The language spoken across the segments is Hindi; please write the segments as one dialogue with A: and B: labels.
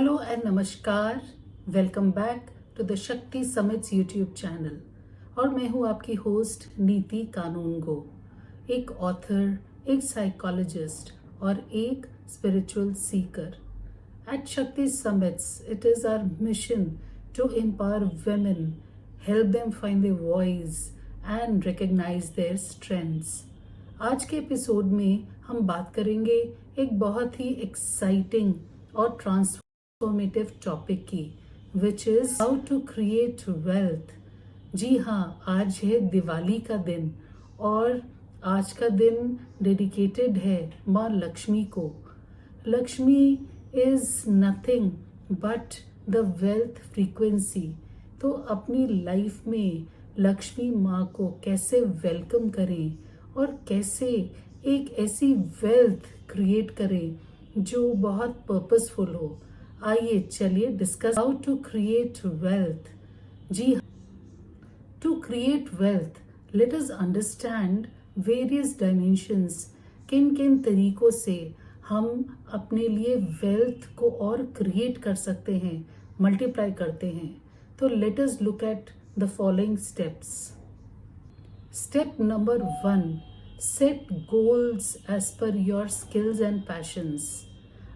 A: हेलो एंड नमस्कार। वेलकम बैक टू द शक्ति समिट्स यूट्यूब चैनल। और मैं हूँ आपकी होस्ट नीति कानूनगो, एक ऑथर, एक साइकोलॉजिस्ट और एक spiritual seeker. At Shakti summits it is our mission to empower women, help them find their voice and recognize their strengths। आज के एपिसोड में हम बात करेंगे एक बहुत ही एक्साइटिंग और ट्रांसफॉर्मेटिव टॉपिक की, which is how to create wealth. जी हाँ, आज है दिवाली का दिन और आज का दिन डेडिकेटेड है माँ लक्ष्मी को। Lakshmi is nothing but the wealth frequency. तो अपनी लाइफ में लक्ष्मी माँ को कैसे वेलकम करें और कैसे एक ऐसी वेल्थ क्रिएट करें जो बहुत पर्पसफुल हो। आइए चलिए discuss how to create wealth. जी, to create wealth let us understand various dimensions. किन किन तरीकों से हम अपने लिए वेल्थ को और क्रिएट कर सकते हैं, मल्टीप्लाई करते हैं। तो let us look at the following steps. Step number 1, set goals as per your skills and passions.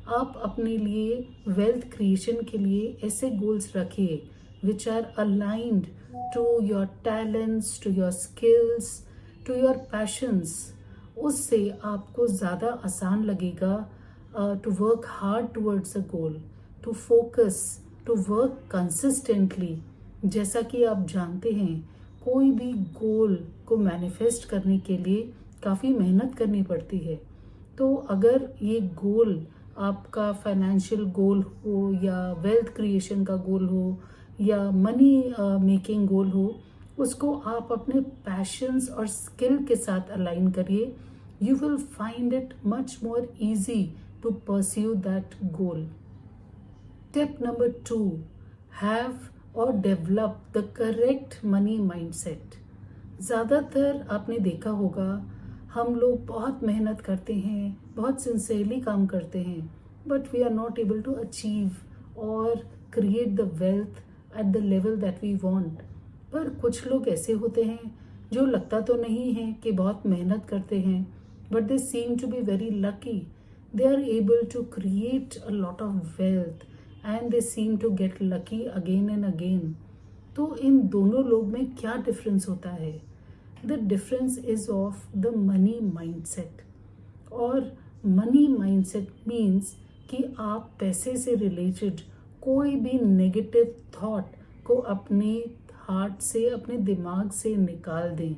A: आप अपने लिए वेल्थ क्रिएशन के लिए ऐसे गोल्स रखिए which are aligned to your talents, to your skills, to your passions. उससे आपको ज़्यादा आसान लगेगा to work hard towards a goal, to focus, to work consistently. जैसा कि आप जानते हैं, कोई भी गोल को मैनिफेस्ट करने के लिए काफ़ी मेहनत करनी पड़ती है। तो अगर ये गोल आपका फाइनेंशियल गोल हो या वेल्थ क्रिएशन का गोल हो या मनी मेकिंग गोल हो, उसको आप अपने पैशंस और स्किल के साथ अलाइन करिए। You will find it much more easy to pursue that goal. Step number 2, have or develop the correct money mindset। ज़्यादातर आपने देखा होगा, हम लोग बहुत मेहनत करते हैं, बहुत सिंसियरली काम करते हैं, but we are not able to achieve और create the wealth at the level that we want. पर कुछ लोग ऐसे होते हैं जो लगता तो नहीं है कि बहुत मेहनत करते हैं, but they seem to be very lucky. They are able to create a lot of wealth and they seem to get lucky again and again। तो इन दोनों लोग में क्या डिफरेंस होता है? The difference is of the money mindset। और मनी माइंडसेट मीन्स कि आप पैसे से रिलेटेड कोई भी नेगेटिव थॉट को अपने हार्ट से, अपने दिमाग से निकाल दें।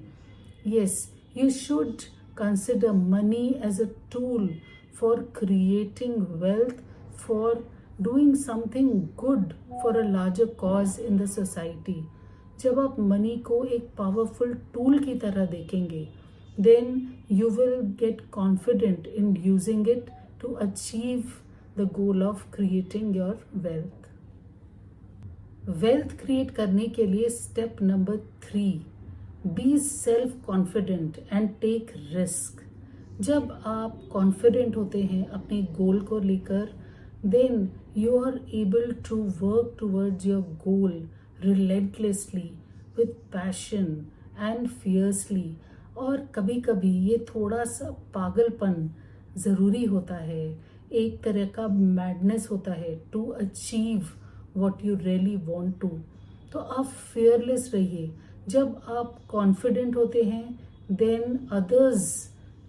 A: Yes, you should consider money as a tool for creating wealth, for doing something good for a larger cause in the society। जब आप मनी को एक पावरफुल टूल की तरह देखेंगे, then you will get confident in using it to achieve the goal of creating your wealth। Wealth create करने के लिए step number 3, be self confident and take risk. जब आप कॉन्फिडेंट होते हैं अपने गोल को लेकर, then you are able to work towards your goal relentlessly with passion and fiercely। और कभी कभी ये थोड़ा सा पागलपन ज़रूरी होता है, एक तरह का मैडनेस होता है to achieve what you really want to। तो आप fearless रहिए। जब आप confident होते हैं, then others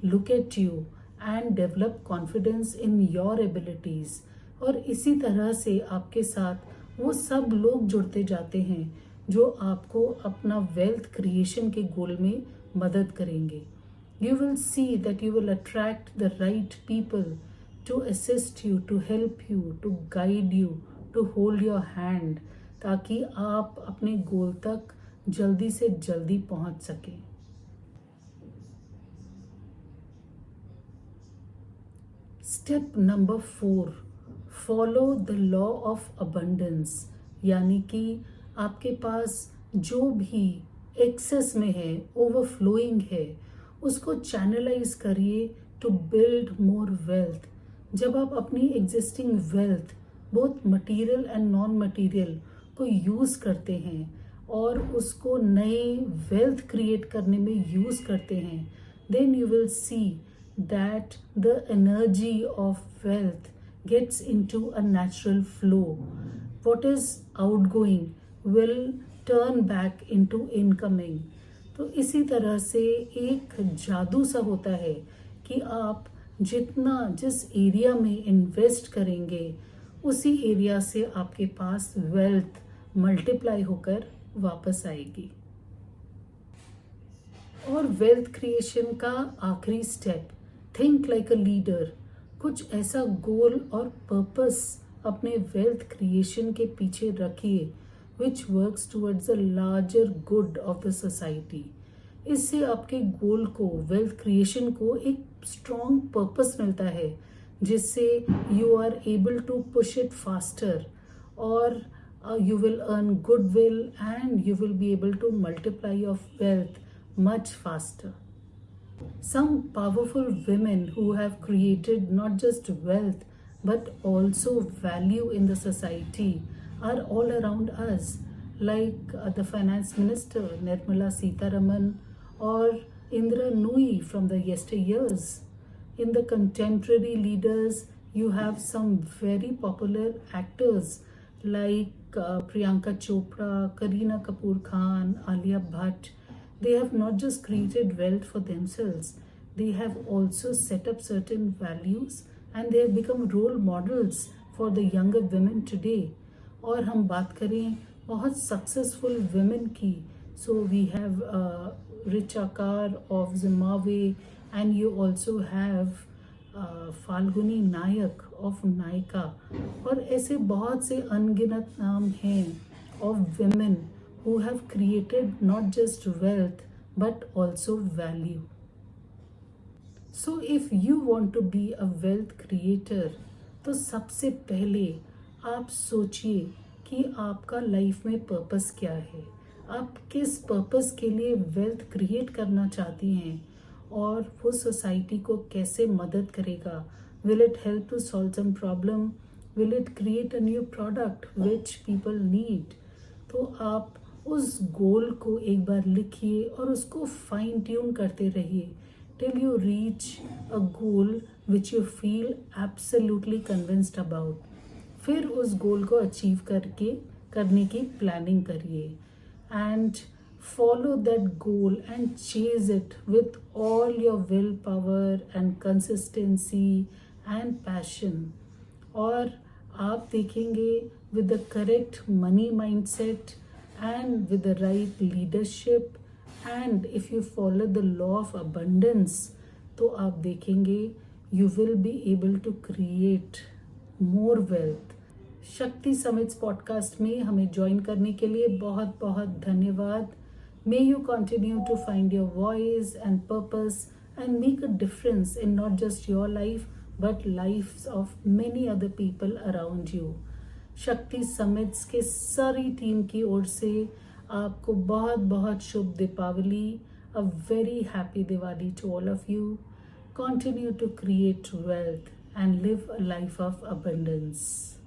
A: look at you and develop confidence in your abilities। और इसी तरह से आपके साथ वो सब लोग जुड़ते जाते हैं जो आपको अपना वेल्थ क्रिएशन के गोल में मदद करेंगे। You will see that you will attract the right people to assist you, to help you, to guide you, to hold your hand, ताकि आप अपने गोल तक जल्दी से जल्दी पहुंच सकें। Step number 4, follow the law of abundance. यानी कि आपके पास जो भी एक्सेस में है, ओवरफ्लोइंग है, उसको चैनलाइज करिए टू बिल्ड मोर वेल्थ। जब आप अपनी existing wealth both material and non material को यूज़ करते हैं और उसको नए वेल्थ क्रिएट करने में यूज़ करते हैं, then you will see that the energy of wealth gets into a natural flow. What is outgoing will turn back into incoming. तो इसी तरह से एक जादू सा होता है कि आप जिस एरिया में इन्वेस्ट करेंगे उसी एरिया से आपके पास वेल्थ मल्टीप्लाई होकर वापस आएगी। और वेल्थ क्रिएशन का आखिरी step, think like a leader. कुछ ऐसा गोल और पर्पस अपने वेल्थ क्रिएशन के पीछे रखिए which works towards the larger good of the society. इससे आपके गोल को, वेल्थ क्रिएशन को एक स्ट्रॉन्ग पर्पस मिलता है जिससे you are able to push it faster और you will earn goodwill and you will be able to multiply your wealth much faster. Some powerful women who have created not just wealth but also value in the society are all around us, like the finance minister Nirmala Sitharaman or Indra Nooyi from the yesteryears. In the contemporary leaders, you have some very popular actors like Priyanka Chopra, Kareena Kapoor Khan, Alia Bhatt. They have not just created wealth for themselves, they have also set up certain values and they have become role models for the younger women today. और हम बात करें बहुत सक्सेसफुल women की, so we have Richa Kar of Zimbabwe and you also have Falguni Nayak of Nykaa. और ऐसे बहुत से अनगिनत नाम हैं of women who have created not just wealth but also value. So if you want to be a wealth creator, तो सबसे पहले आप सोचिए कि आपका लाइफ में पर्पस क्या है, आप किस पर्पस के लिए वेल्थ क्रिएट करना चाहती हैं और वो सोसाइटी को कैसे मदद करेगा। Will it help to solve some problem, will it create a new product which people need. तो आप उस गोल को एक बार लिखिए और उसको फाइन ट्यून करते रहिए till you reach a goal which you feel absolutely convinced about. फिर उस गोल को अचीव करने की प्लानिंग करिए and follow that goal and chase it with all your willpower and consistency and passion. और आप देखेंगे with the correct money mindset and with the right leadership and if you follow the law of abundance, तो आप देखेंगे you will be able to create more wealth. शक्ति समिट्स पॉडकास्ट में हमें ज्वाइन करने के लिए बहुत बहुत धन्यवाद। May you continue to find your voice and purpose and make a difference in not just your life but lives of many other people around you. शक्ति समिट्स के सारी टीम की ओर से आपको बहुत बहुत शुभ Deepawali. A very happy Diwali to all of you. Continue to create wealth and live a life of abundance.